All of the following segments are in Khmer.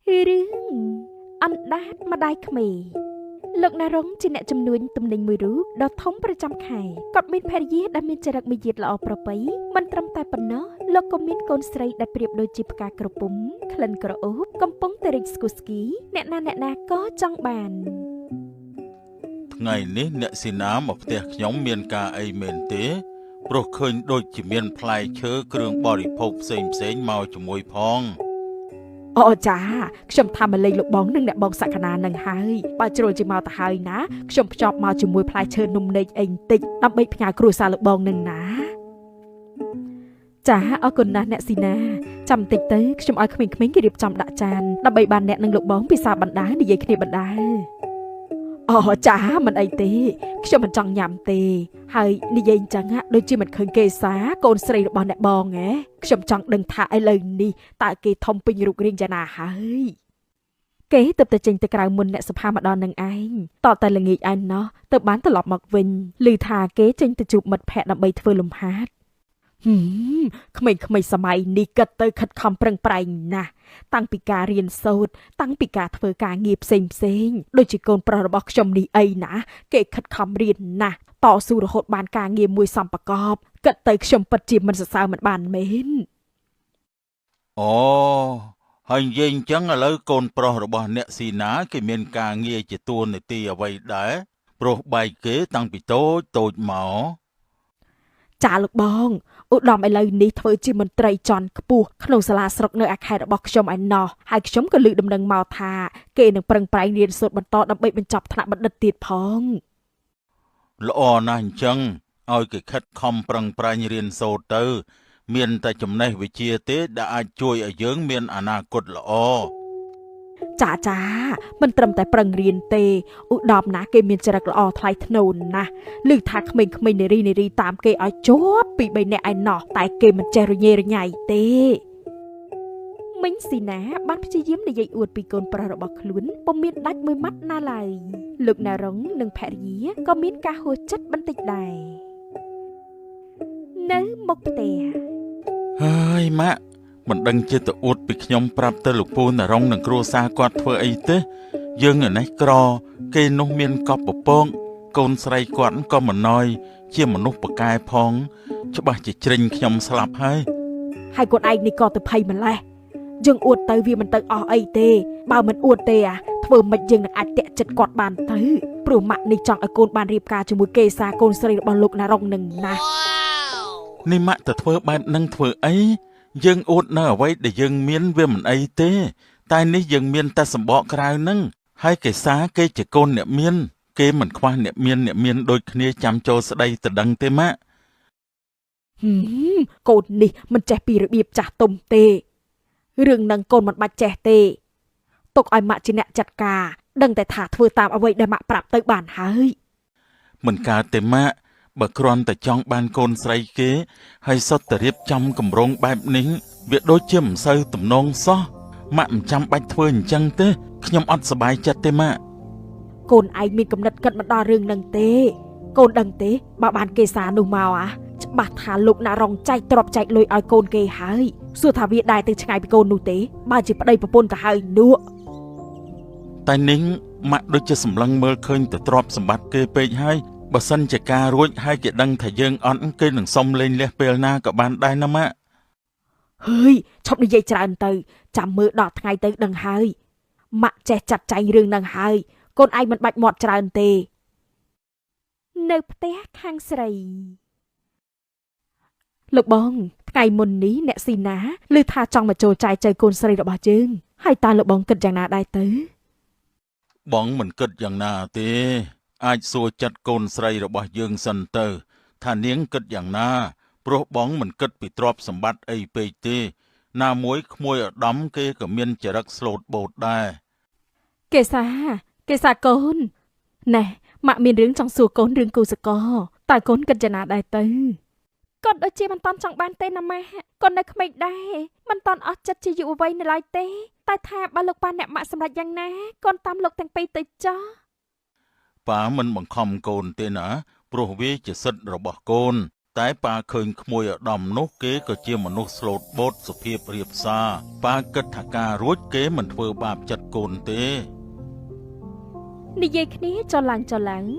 រឿងអណ្ដាតម្ដាយក្មេលោកណារុងជាអ្នកជំនួញទំនិញមួយរូបដ៏ធំប្រចាំខែគាត់មានភរិយាដែលមានចរិតមាយាទល្អប្រពៃមិនត្រឹមតែប៉ុណ្ណោះលោកក៏មានកូនស្រីដែលប្រៀបដូចជាផ្កាក្រពុំក្លិនក្រអូបកំពុងតែរីកស្គូស្គីអ្នកណាក៏ចង់បានថ្ងៃនេះអ្នកស៊ីណាមកផ្ទះខ្ញុំមានការអីមែនទេព្រោះឃើញដូចជាមានផ្លែឈើគ្រឿងបរិភោគផ្សេងមកជាមួយផងអូចាខ្ញុំថាមកលេងលោកបងនិងអ្នកបងសក្កណានឹងហើយបើជ្រុលជិះមកទៅហើយណាខ្ញុំភ្ជាប់មកជាមួយផ្លែឈើនំនែកអីបន្តិចដើម្បីផ្ញើគ្រួសារលោកបងនឹងណាចាអរគុណណាស់អ្នកស៊ីណាចាំបន្តិចទៅខ្ញុំឲ្យក្មេងៗគេរៀបចំដាក់ចានដើម្បីបានអ្នកនិងលោកបងពិសាបណ្ដានិយាយគ្នាបណ្ដាអូចាមិនអីទេខ្ញុំមិនចង់ញ៉ាំទេហើយនិយាយអញ្ចឹងដូចជាមិនឃើញគេសាកូនស្រីរបស់អ្នកបងហ៎ខ្ញុំចង់ដឹងថាឥឡូវនេះតើគេធំពេញរូបរាងយ៉ាងណាហើយគេទៅចេញទៅក្រៅមុនអ្នកសុផាម្ដងនឹងឯងតតែល្ងាចឯណោះទៅបានត្រឡប់មកវិញឮថាគេចេញទៅជួបមិត្តភ័ក្តិដើម្បីធ្វើលំហាត់ក្មេងៗសម័យនេះគិតទៅខិតខំប្រឹងប្រែងណាស់តាំងពីការរៀនសូត្រតាំងពីការធ្វើការងារផ្សេងដូចជាកូនប្រុសរបស់ខ្ញុំនេះអីណាគេខិតខំរៀនណាស់តស៊ូរហូតបានការងារមួយសំប្រកបគិតទៅខ្ញុំពិតជាមិនសរសើរមិនបានមែនអូហើយនិយាយអញ្ចឹងឥឡូវកូនប្រុសរបស់អ្នកស៊ីណាគេមានការងារជាតួនាទីអ្វីដែរព្រោះបែកគេតាំងពីតូចមកចាលោកបងឧត្តមឥឡូវនេះធ្វើជាមន្ត្រីជាន់ខ្ពស់ក្នុងសាលាស្រុកនៅអាខេត្តរបស់ខ្ញុំឯណោះហើយខ្ញុំក៏លើកដំណឹងមកថាគេនឹងប្រឹងប្រែងរៀនសូត្របន្តដើម្បីបញ្ចប់ថ្នាក់បណ្ឌិតទៀតផងល្អណាស់អញ្ចឹងឲ្យគេខិតខំប្រឹងប្រែងរៀនសូត្រទៅមានតែចំណេះវិជ្ជាទេដែលអាចជួយឲ្យយើងមានអនាគតល្អចាមិនត្រឹមតែប្រឹងរៀនទេឧត្តមណាគេមានចរិតល្អថ្លៃថ្នូរណាស់ឮថាក្មេងៗនារីតាមគេឲ្យជាប់ពី3នាក់ឯណោះតែគេមិនចេះរញ៉េរញ៉ៃទេមិញស៊ីណាបានព្យាយាមនិយាយអួតពីកូនប្រុសរបស់ខ្លួនពុំមានដាច់មួយម៉ាត់ណាឡើយលោកណារុងនិងភរិយាក៏មានការហួសចិត្តបន្តិចដែរនៅមុខផ្ទះហើយម៉ាក់មិនដឹងជាទៅអួតពីខ្ញុំប្រាប់ទៅលោកពូនរងនឹងគ្រួសារគាត់ធ្វើអីទេយើងឯនេះក្រគេនោះមានកប់ពពងកូនស្រីគាត់ក៏មិនណយជាមនុស្សប៉កែផងច្បាស់ជាជ្រិញខ្ញុំស្លាប់ហើយខ្លួនឯងនេះក៏ទៅភ័យម្លេះយើងអួតទៅវាមិនទៅអស់អីទេបើមិនអួតទេធ្វើមិនយើងនឹងអាចតាក់ចិត្តគាត់បានទៅព្រោះម៉ាក់នេះចង់ឲ្យកូនបានរៀបការជាមួយកេសាកូនស្រីរបស់លោកណារុងនឹងណានេះម៉ាក់ទៅធ្វើបែបនឹងធ្វើអីយើងអួតនៅអ្វីដែលយើងមានវាមិនអីទេតែនេះយើងមានតែសម្បកក្រៅនឹងហើយកេសាគេជាកូនអ្នកមានគេមិនខ្វះអ្នកមានដូចគ្នាចាំចូលស្ដីទៅដឹងទេម៉ាក់កូននេះមិនចេះពីរបៀបចាស់ទុំទេរឿងនឹងកូនមិនបាច់ចេះទេទុកឲ្យម៉ាក់ជាអ្នកចាត់ការដឹងតែថាធ្វើតាមអ្វីដែលម៉ាក់ប្រាប់ទៅបានហើយមិនកើតទេម៉ាក់បើគ្រាន់តែចង់បានកូនស្រីគេហើយសុទ្ធតែរៀបចំគម្រោងបែបនេះវាដូចជាមិនសូវទំនងសោះម៉ាក់មិនចាំបាច់ធ្វើអញ្ចឹងទេខ្ញុំអត់សប្បាយចិត្តទេម៉ាក់កូនឯងមានគំនិតគិតមកដល់រឿងនឹងទេកូនដឹងទេបើបានគេសានោះមកច្បាស់ថាលោកណារុងចែកទ្រព្យចែកលុយឲ្យកូនគេហើយសួរថាវាដែរទៅឆ្ងាយពីកូននោះទេបើជាប្តីប្រពន្ធទៅហើយនោះតែនាងម៉ាក់ដូចជាសម្លឹងមើលឃើញតែទ្រព្យសម្បត្តិគេពេកហើយបើសិនជាការរួចហើយគេដឹងថាយើងអត់គេនឹងសុំលេងលះពេលណាក៏បានដែរណាម៉ាក់ហើយឈប់និយាយច្រើនទៅចាំមើលដល់ថ្ងៃទៅដឹងហើយម៉ាក់ចេះចាត់ចែងរឿងនឹងហើយកូនឯងមិនបាច់មាត់ច្រើនទេនៅផ្ទះខាងស្រីលោកបងថ្ងៃមុននេះអ្នកស៊ីណាឮថាចង់មកចូលចែកចែកកូនស្រីរបស់យើងហើយតើលោកបងគិតយ៉ាងណាដែរទៅបងមិនគិតយ៉ាងណាទេអាចសួរចិត្តកូនស្រីរបស់យើងសិនទៅថានាងគិតយ៉ាងណាព្រោះបងមិនគិតពីទ្រព្យសម្បត្តិអីពេកទេណាមួយក្មួយឧត្តមគេក៏មានចរិតស្លូតបូតដែរកេសាកូនណែម៉ាក់មានរឿងចង់សួរកូនរឿងគូសកលតើកូនគិតយ៉ាងណាដែរទៅកូនដូចជាមិនតាន់ចង់បានទេណាម៉ាក់កូននៅក្មេងដែរមិនតាន់អស់ចិត្តជាយុវវ័យនៅឡើយទេតែថាបើលោកប៉ាអ្នកម៉ាក់សម្រេចយ៉ាងណាកូនតាមលោកទាំងពីរទៅចោះប៉ាមិនបង្ខំកូនទេណាព្រោះវាជាសិទ្ធិរបស់កូន តែប៉ាឃើញក្មួយឧត្តមនោះគេក៏ជាមនុស្សស្លូតបូតសុភាពរៀបសារប៉ាគិតថាការរួចគេមិនធ្វើបាបចិត្តកូនទេនិយាយគ្នាចុះឡើង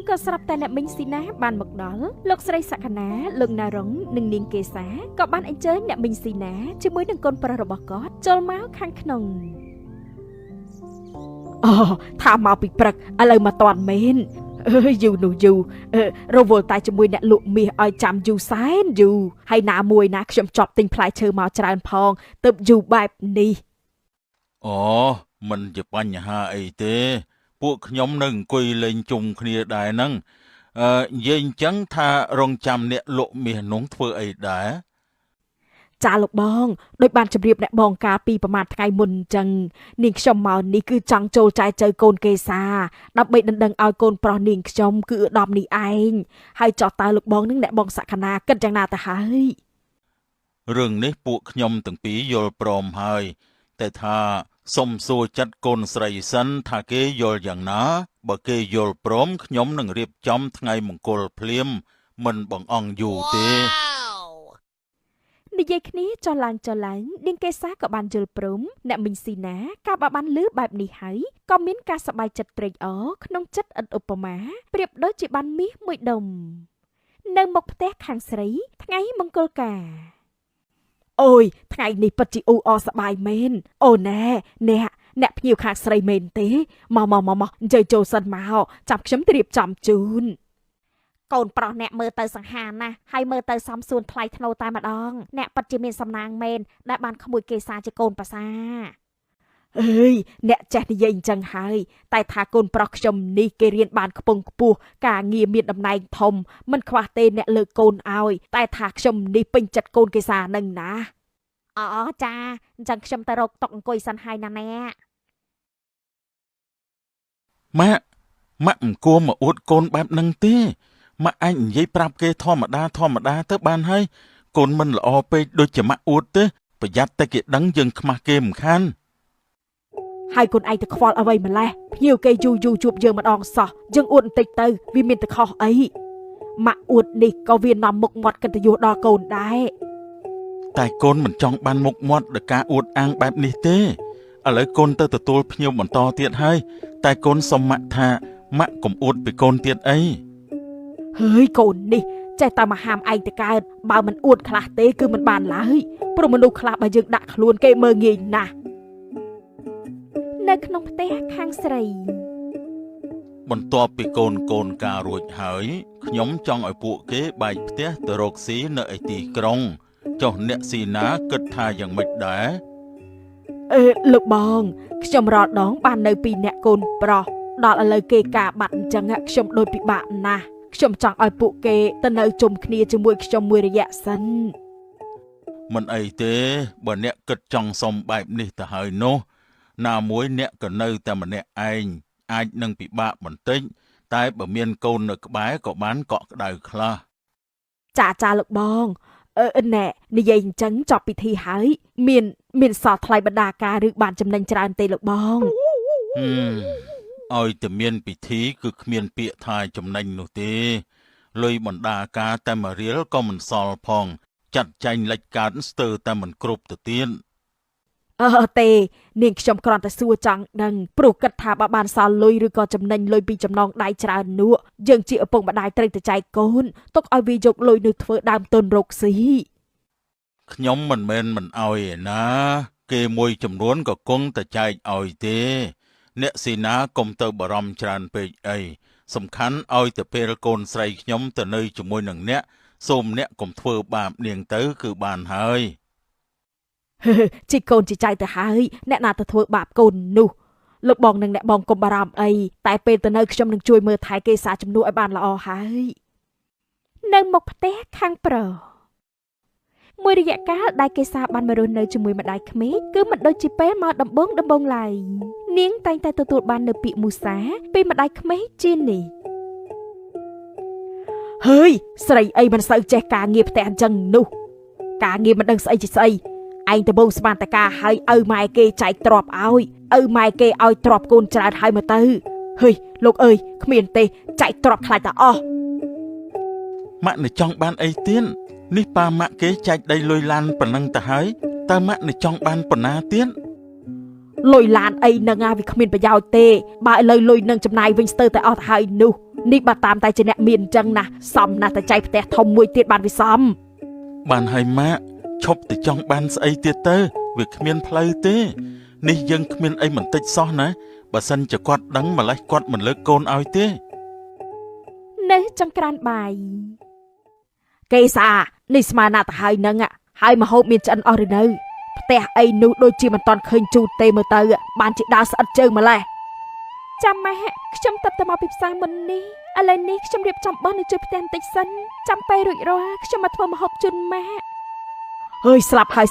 ក៏ស្រាប់តែអ្នកមីងស៊ីណាបានមកដល់លោកស្រីសក្ខណាលោកណារុងនិងនាងកេសាក៏បានអញ្ជើញអ្នកមីងស៊ីណាជាមួយនឹងកូនប្រុសរបស់គាត់ចូលមកខាងក្នុងអូថាមកពីព្រឹកឥឡូវមកតាន់មែនយូរនោះយូររវល់តែជាមួយអ្នកលក់មាសឲ្យចាំយូរសែនយូរហើយណាមួយណាខ្ញុំចប់ទិញផ្លែឈើមកច្រើនផងទើបយូរបែបនេះអូមិនជាបញ្ហាអីទេពួកខ្ញុំនឹងអង្គុយលេងជុំគ្នាដែរហ្នឹងនិយាយអញ្ចឹងថារងចាំអ្នកលក់មាសនោះធ្វើអីដែរចាលោកបងដូចបានជម្រាបអ្នកបងកាលពីប្រហែលថ្ងៃមុនអញ្ចឹងនាងខ្ញុំមកនេះគឺចង់ចូលចែកចៅកូនកេសាដើម្បីដណ្ដឹងឲ្យកូនប្រុសនាងខ្ញុំគឺឧត្តមនេះឯងហើយចោះតើលោកបងនឹងអ្នកបងសក្ខណាគិតយ៉ាងណាទៅហើយរឿងនេះពួកខ្ញុំទាំងពីរយល់ព្រមហើយតែថាសុំសួរចិត្តកូនស្រីសិនថាគេយល់យ៉ាងណាបើគេយល់ព្រមខ្ញុំនឹងរៀបចំថ្ងៃមង្គលភ្លាមមិនបងអង្គយូរទេនិយាយគ្នាចុះឡើងនាងកេសាក៏បានយល់ព្រមអ្នកមីងស៊ីណាកាលបានលឺបែបនេះហើយក៏មានការសប្បាយចិត្តត្រេកអរក្នុងចិត្តឥតឧបមាប្រៀបដូចជាបានមាសមួយដុំនៅមុខផ្ទះខាងស្រីថ្ងៃមង្គលការអូយថ្ងៃនេះពិតជាអ៊ូអរសប្បាយមែនអូណែអ្នកភ្ញៀវខាងស្រីមែនទេមកអញ្ជើញចូលសិនមកចាប់ខ្ញុំទៅរៀបចំជូនកូនប្រុសអ្នកមើលទៅសង្ហាណាស់ហើយមើលទៅសំសួនថ្លៃថ្នូរតែម្ដងអ្នកពិតជាមានសំណាងមែនដែលបានក្មួយកេសាជាកូនប្រសាអើយអ្នកចេះនិយាយអញ្ចឹងហើយតែថាកូនប្រុសខ្ញុំនេះគេរៀនបានខ្ពង់ខ្ពស់ការងារមានតំណែងធំមិនខ្វះទេអ្នកលើកកូនឲ្យតែថាខ្ញុំនេះពេញចិត្តកូនកេសានឹងណាអូចាអញ្ចឹងខ្ញុំទៅរកតុកអង្គុយសិនហើយណាអ្នកម៉ាក់មិនគួរមកអួតកូនបែបហ្នឹងទេម៉ាក់អាចនិយាយប្រាប់គេធម្មតាទៅបានហើយកូនមិនល្អពេកដូចជាម៉ាក់អួតទេប្រយ័ត្នតែគេដឹងយើងខ្មាស់គេមិនខានហើយកូនឯងទៅខ្វល់អ្វីម្លេះភ្ញៀវគេយូរជួបយើងម្ដងសោះយើងអួតបន្តិចទៅវាមានតែខុសអីម៉ាក់អួតនេះក៏វានាំមុខមាត់កិត្តិយសដល់កូនដែរតែកូនមិនចង់បានមុខមាត់ដោយការអួតអាងបែបនេះទេឥឡូវកូនទៅទទួលភ្ញៀវបន្តទៀតហើយតែកូនសុំម៉ាក់ថាម៉ាក់កុំអួតពីកូនទៀតអីហើយកូននេះចេះតែមកហាមឯងទៅកើតបើមិនអួតខ្លះទេគឺមិនបានឡើយព្រោះមនុស្សខ្លះបើយើងដាក់ខ្លួនគេមើលងាយណាស់នៅក្នុងផ្ទះខាងស្រីបន្ទាប់ពីកូនការរួចហើយខ្ញុំចង់ឲ្យពួកគេបែកផ្ទះទៅរកស៊ីនៅឯទីក្រុងចុះអ្នកស៊ីណាគិតថាយ៉ាងម៉េចដែរលោកបងខ្ញុំរាល់ដងបាននៅពីអ្នកកូនប្រុសដល់ឥឡូវគេការបាត់អញ្ចឹងខ្ញុំដូចពិបាកណាស់ខ្ញុំចង់ឲ្យពួកគេទៅនៅជុំគ្នាជាមួយខ្ញុំមួយរយៈសិនមិនអីទេបើអ្នកគិតចង់សុំបែបនេះទៅហើយនោះណាមួយអ្នកក៏នៅតែម្នាក់ឯងអាចនឹងពិបាកបន្តិចតែបើមានកូននៅក្បែរក៏បានកក់ក្ដៅខ្លះចាលោកបងណែនិយាយអញ្ចឹងចប់ពិធីហើយមានសល់ថ្លៃបណ្ដាការឬបានចំណេញច្រើនទេលោកបងឲ្យតែមានពិធីគឺគ្មានពាក្យថាចំណេញនោះទេលុយបណ្ដាការតែមួយរៀលក៏មិនសល់ផងចាត់ចែងលិចកាតស្ទើរតែមិនគ្រប់ទៅទៀតទេនាងខ្ញុំគ្រាន់តែសួរចង់ដឹងព្រោះគិតថាបើបានសល់លុយឬក៏ចំណេញលុយពីចំណងដៃច្រើននោះយើងជាឪពុកម្ដាយត្រូវតែចែកកូនទុកឲ្យវាយកលុយនោះធ្វើដើមទុនរកស៊ីខ្ញុំមិនមែនមិនអោយឯណាគេមួយចំនួនក៏គង់តែចែកអោយទេអ្នកស៊ីណាកុំទៅបារម្ភច្រើនពេកអីសំខាន់ឲ្យតែពេលកូនស្រីខ្ញុំទៅនៅជាមួយនឹងអ្នកសូមអ្នកកុំធ្វើបាបនាងទៅគឺបានហើយជីកូនជីចៅទៅហើយអ្នកណាទៅធ្វើបាបកូននោះលោកបងនិងអ្នកបងកុំបារម្ភអីតែពេលទៅនៅខ្ញុំនឹងជួយមើលថែគេសាជំនួសឲ្យបានល្អហើយនៅមុខផ្ទះខាងប្រុសមួយរយៈកាលដែលគេសាបានមករស់នៅជាមួយម្ដាយក្មេកគឺមិនដូចជាពេលមកដំបងឡើយនាងតែងតែទទួលបាននៅពាក្យមូសាពីម្ដាយក្មេកជានេះហើយស្រីអីមិនសូវចេះការងារផ្ទះអញ្ចឹងនោះការងារមិនដឹងស្អីជាស្អីឯងដំបងស្មានតកាឲ្យឪម៉ែគេចែកទ្រព្យឲ្យឪម៉ែគេឲ្យទ្រព្យកូនច្រើនហើយមកទៅហេលោកអើយគ្មានទេចែកទ្រព្យខ្លាចតែអស់ ម៉ាក់នៅចង់បានអីទៀតនេះប៉ាម៉ាក់គេចែកដីលុយឡានប៉ុណ្ណឹងទៅហើយតើម៉ាក់នៅចង់បានប៉ុណ្ណាទៀតលុយឡានអីនឹងវាគ្មានប្រយោជន៍ទេបើឥឡូវលុយនឹងចំណាយវិញស្ទើរតែអស់ទៅហើយនោះនេះបើតាមតែជាអ្នកមានអញ្ចឹងណាសមណាស់តែចែកផ្ទះធំមួយទៀតបានវាសមបានហើយម៉ាក់ឈប់ទៅចង់បានស្អីទៀតទៅវាគ្មានផ្លូវទេនេះយើងគ្មានអីបន្តិចសោះណាបើសិនជាគាត់ដឹងម្លេះគាត់មិនលើកកូនឲ្យទេនេះចង្ក្រានបាយគេសានេះស្មានណាស់ទៅហើយនឹងហើយមហូបមានឆ្អិនអស់ឬនៅផ្ទះអីនោះដូចជាមិនតាន់ឃើញជូតទេមើលទៅបានជាដើរស្អិតជើងម្លេះចាំម៉ែខ្ញុំទៅមកពីផ្សារមុននេះឥឡូវនេះខ្ញុំរៀបចំបោះនៅជួយផ្ទះបន្តិចសិនចាំពេលរួចរាល់ខ្ញុំមកធ្វើម្ហូបជូនម៉ែហើយស្លាប់ហើយ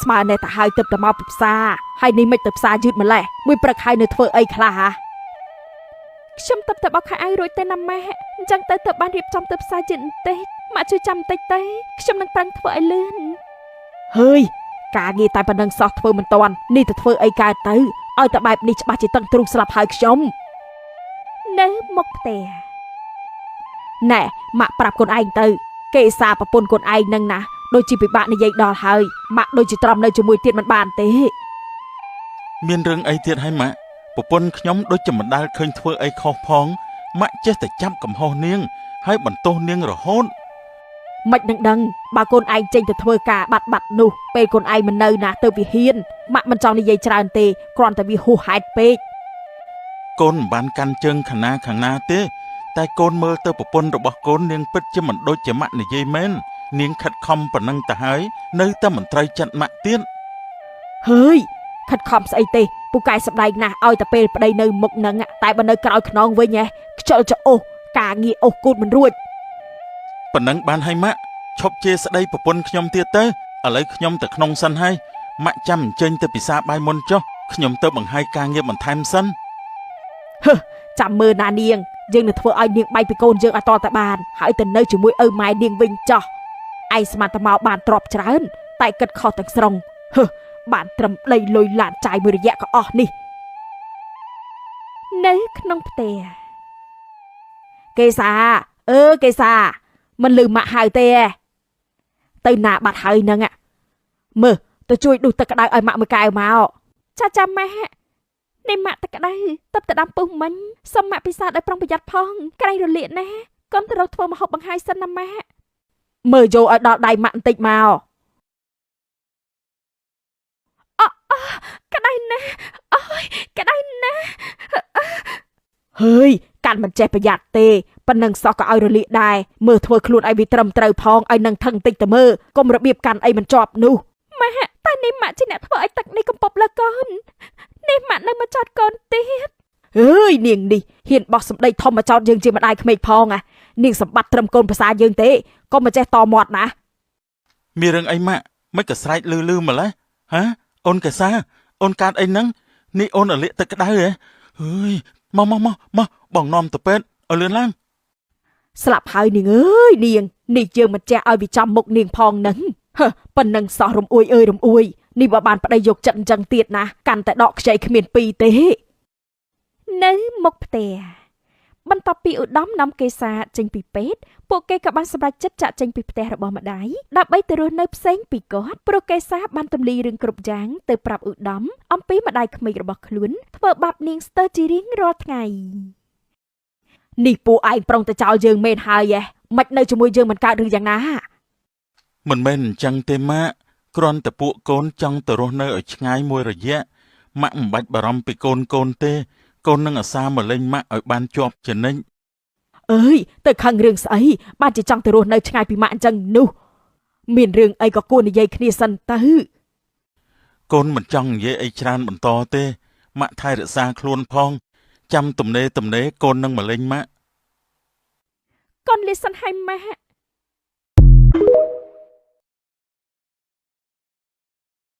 ស្មើនេះទៅហើយទៅមកពីផ្សារហើយនេះមិនទៅផ្សារយឺតម្លេះមួយព្រឹកហើយនៅធ្វើអីខ្លះខ្ញុំទៅបោកខោអាវរួចទៅណាម៉ែអញ្ចឹងទៅបានរៀបចំទៅផ្សារយឺតបន្តិចម៉ាក់ជួយចាំបន្តិចទៅខ្ញុំនឹងប្រឹងធ្វើឲ្យលឿនហើយការងារតែប៉ុណ្្នឹងសោះធ្វើមិនតាន់នេះទៅធ្វើអីកើតទៅឲ្យតែបែបនេះច្បាស់ជាតឹងទ្រូងស្លាប់ហើយខ្ញុំនៅមុខផ្ទះណែម៉ាក់ប្រាប់កូនឯងទៅគេសារប្រពន្ធកូនឯងនឹងណាដូចជាពិបាកនិយាយដល់ហើយម៉ាក់ដូចជាទ្រាំនៅជាមួយទៀតមិនបានទេមានរឿងអីទៀតហើយម៉ាក់ប្រពន្ធខ្ញុំដូចជាមិនដែលឃើញធ្វើអីខុសផងម៉ាក់ចេះតែចាប់កំហុសនាងហើយបន្ទោសនាងរហូតមិននឹងដឹងបើកូនឯងចេញទៅធ្វើការបាត់នោះពេលកូនឯងមិននៅណាទៅវាហ៊ានម៉ាក់មិនចង់និយាយច្រើនទេគ្រាន់តែវាហួសហេតុពេកកូនមិនបានកាន់ជើងខាងណាទេតែកូនមើលទៅប្រពន្ធរបស់កូននាងពិតជាមិនដូចជាម៉ាក់និយាយមែននាងខិតខំប៉ុណ្ណឹងទៅហើយនៅតែមិនត្រូវចិត្តម៉ាក់ទៀតហើយខិតខំស្អីទេពូកែសម្ដែងណាស់ឲ្យតែពេលប្តីនៅមុខនឹងតែបើនៅក្រោយខ្នងវិញខ្ជិលចអូសការងារអូសគូតមិនរួចប៉ុណ្ណឹងបានហើយម៉ាក់ឈប់ជេរស្ដីប្រពន្ធខ្ញុំទៀតទៅឥឡូវខ្ញុំទៅក្នុងសិនហើយម៉ាក់ចាំអញ្ជើញទៅពិសាបាយមុនចុះខ្ញុំទៅបង្ហាយការងារបន្ថែមសិនចាំមើលណានាងយើងនឹងធ្វើឲ្យនាងបែកពីកូនយើងឲ្យតតែបានហើយទៅនៅជាមួយឪម៉ែនាងវិញចុះឯងស្មានតែមកបានទ្របច្រើនតែគិតខុសទាំងស្រុងបានត្រឹមដីលុយឡានចាយមួយរយៈក៏អស់នេះនៅក្នុងផ្ទះគេសាមិនលឺម៉ាក់ហៅទេទៅណាបាត់ហើយនឹងមើលទៅជួយដុសទឹកក្តៅឲ្យម៉ាក់មួយកែវមកចាម៉ាក់នេះម៉ាក់ទឹកក្តៅទឹកទៅដាំពុះមិញសុំម៉ាក់ពិសាឲ្យប្រុងប្រយ័ត្នផងក្រែងរលាកណាកុំទៅរកធ្វើម្ហូបបង្ហាញសិនណាម៉ាក់មើលយកឲ្យដល់ដៃម៉ាក់បន្តិចមកក្តៅណាស់អូយក្តៅណាស់ហើយកាន់មិនចេះប្រយ័ត្នទេប៉ុណ្ណឹងសោះក៏ឲ្យរលាកដែរមើលធ្វើខ្លួនឲ្យវាត្រឹមត្រូវផងឲ្យនឹងថឹងតិចទៅមើលកុំរបៀបកាន់អីមិនជាប់នោះម៉ាក់តែនេះម៉ាក់ជាអ្នកធ្វើឲ្យទឹកនេះកំពប់លើកូននេះម៉ាក់នៅមកចោតកូនទៀតអើយនាងនេះហ៊ានបោះសម្ដីធំមកចោតយើងជាម្ដាយក្មេកផងនាងសម្បត្តិត្រឹមកូនភាសាយើងទេកុំមកចេះតមាត់ណាមានរឿងអីម៉ាក់មិនក៏ស្រែកលឺម្ល៉េះហាអូនកសាអូនកាត់អីហ្នឹងនេះអូនអលាកទឹកក្តៅហ៎អើយមកបងនាំទៅពេទ្យឲ្យលឿនឡើងស្លាប់ហើយនាងអើយនាងនេះយើងមិនចេះឲ្យវាចំមុខនាងផងនឹងប៉ុណ្ណឹងសោះរំអួយអើយរំអួយនេះបើបានប្តីយកចិត្តអញ្ចឹងទៀតណាកាន់តែដកខ្ចីគ្មានពីរទេនៅមុខផ្ទះបន្ទាប់ពីឧត្តមនាំកេសាចេញពីពេទ្យពួកគេក៏បានសម្រេចចិត្តចាក់ចេញពីផ្ទះរបស់ម្ដាយដើម្បីទៅរស់នៅផ្សេងពីគាត់ព្រោះកេសាបានទម្លីរឿងគ្រប់យ៉ាងទៅប្រាប់ឧត្តមអំពីម្ដាយក្មេករបស់ខ្លួនធ្វើបាបនាងស្ទើរជារៀងរាល់ថ្ងៃនេះពួកឯងប្រុងតែចោលយើងមែនហើយមិននៅជាមួយយើងមិនកើតឬយ៉ាងណាមិនមែនអញ្ចឹងទេម៉ាក់គ្រាន់តែពួកកូនចង់ទៅរស់នៅឲ្យឆ្ងាយមួយរយៈម៉ាក់មិនបាច់បារម្ភពីកូនទេកូននឹងអាសាមកលេងម៉ាក់ឲ្យបានជាប់ជានិច្ចអើយទៅខឹងរឿងស្អីបានជាចង់ទៅរស់នៅឆ្ងាយពីម៉ាក់អញ្ចឹងនោះមានរឿងអីក៏គួរនិយាយគ្នាសិនទៅកូនមិនចង់និយាយអីច្រើនបន្តទេម៉ាក់ថែរក្សាខ្លួនផងចាំទំនេរកូននឹងមកលេងម៉ាក់កូនលិសិនឲ្យម៉ាក់